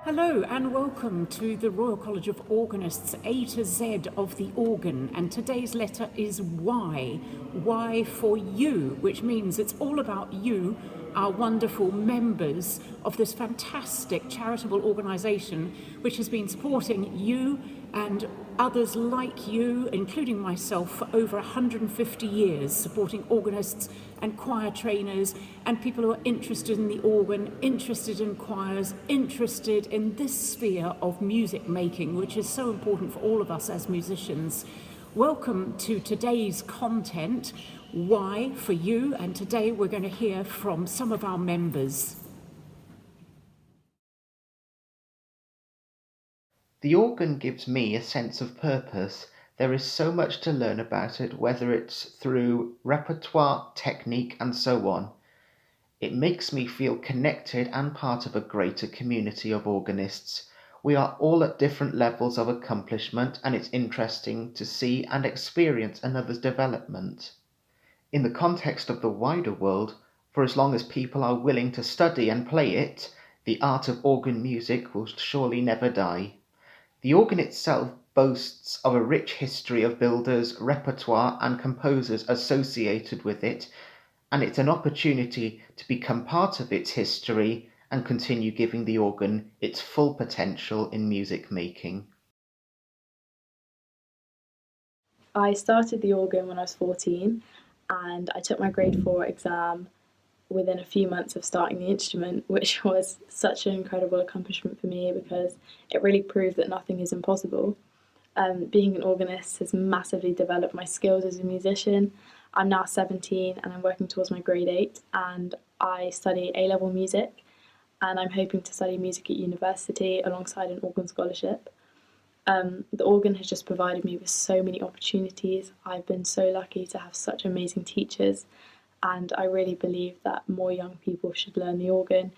Hello and welcome to the Royal College of Organists, A to Z of the organ, and today's letter is Y. Y for you, which means it's all about you, our wonderful members of this fantastic charitable organisation which has been supporting you and others like you, including myself, for over 150 years, supporting organists and choir trainers and people who are interested in the organ, interested in choirs, interested in this sphere of music making, which is so important for all of us as musicians. Welcome to today's content, Y for you, and today we're going to hear from some of our members. The organ gives me a sense of purpose. There is so much to learn about it, whether it's through repertoire, technique, and so on. It makes me feel connected and part of a greater community of organists. We are all at different levels of accomplishment, and it's interesting to see and experience another's development. In the context of the wider world, for as long as people are willing to study and play it, the art of organ music will surely never die. The organ itself boasts of a rich history of builders, repertoire, and composers associated with it, and it's an opportunity to become part of its history and continue giving the organ its full potential in music making. I started the organ when I was 14 and I took my grade 4 exam within a few months of starting the instrument, which was such an incredible accomplishment for me because it really proved that nothing is impossible. Being an organist has massively developed my skills as a musician. I'm now 17 and I'm working towards my grade 8 and I study A-level music and I'm hoping to study music at university alongside an organ scholarship. The organ has just provided me with so many opportunities. I've been so lucky to have such amazing teachers, and I really believe that more young people should learn the organ.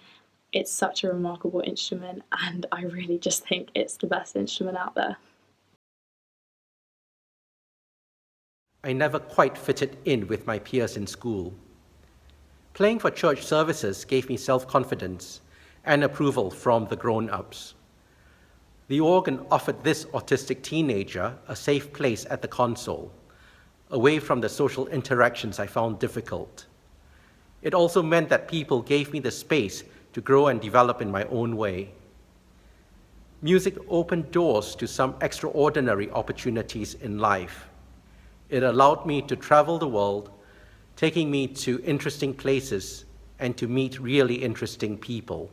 It's such a remarkable instrument, and I really just think it's the best instrument out there. I never quite fitted in with my peers in school. Playing for church services gave me self-confidence and approval from the grown-ups. The organ offered this autistic teenager a safe place at the console, away from the social interactions I found difficult. It also meant that people gave me the space to grow and develop in my own way. Music opened doors to some extraordinary opportunities in life. It allowed me to travel the world, taking me to interesting places and to meet really interesting people.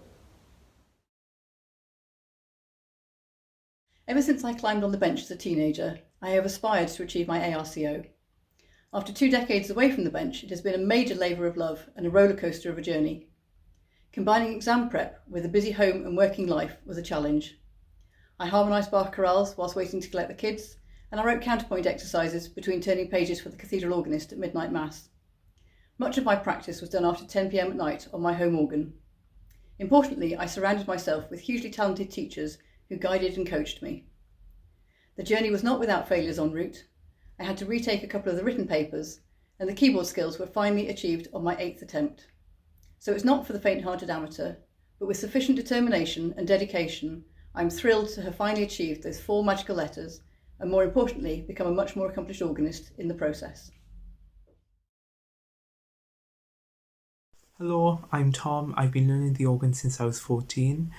Ever since I climbed on the bench as a teenager, I have aspired to achieve my ARCO. After 2 decades away from the bench, it has been a major labour of love and a roller coaster of a journey. Combining exam prep with a busy home and working life was a challenge. I harmonised Bach chorales whilst waiting to collect the kids, and I wrote counterpoint exercises between turning pages for the cathedral organist at midnight mass. Much of my practice was done after 10 p.m. at night on my home organ. Importantly, I surrounded myself with hugely talented teachers who guided and coached me. The journey was not without failures en route. I had to retake a couple of the written papers, and the keyboard skills were finally achieved on my 8th attempt. So it's not for the faint-hearted amateur, but with sufficient determination and dedication, I'm thrilled to have finally achieved those 4 magical letters, and more importantly, become a much more accomplished organist in the process. Hello, I'm Tom. I've been learning the organ since I was 14.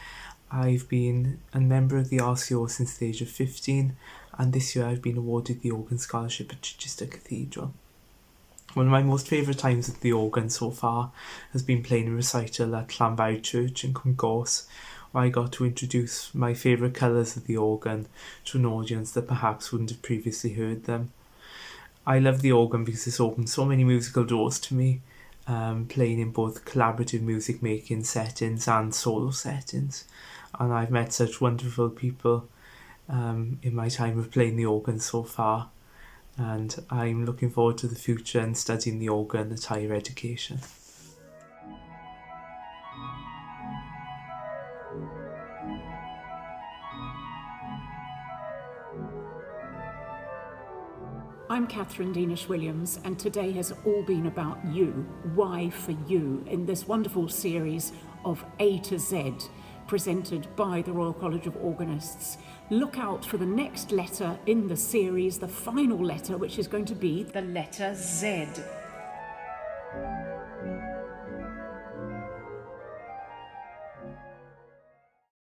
I've been a member of the RCO since the age of 15, and this year I've been awarded the organ scholarship at Chichester Cathedral. One of my most favourite times at the organ so far has been playing a recital at Llanfair Church in Cwmgors, where I got to introduce my favourite colours of the organ to an audience that perhaps wouldn't have previously heard them. I love the organ because it's opened so many musical doors to me, playing in both collaborative music making settings and solo settings, and I've met such wonderful people in my time of playing the organ so far, and I'm looking forward to the future and studying the organ at higher education. I'm Catherine Deanish-Williams, and today has all been about you, Y for you, in this wonderful series of A to Z. presented by the Royal College of Organists. Look out for the next letter in the series, the final letter, which is going to be the letter Z.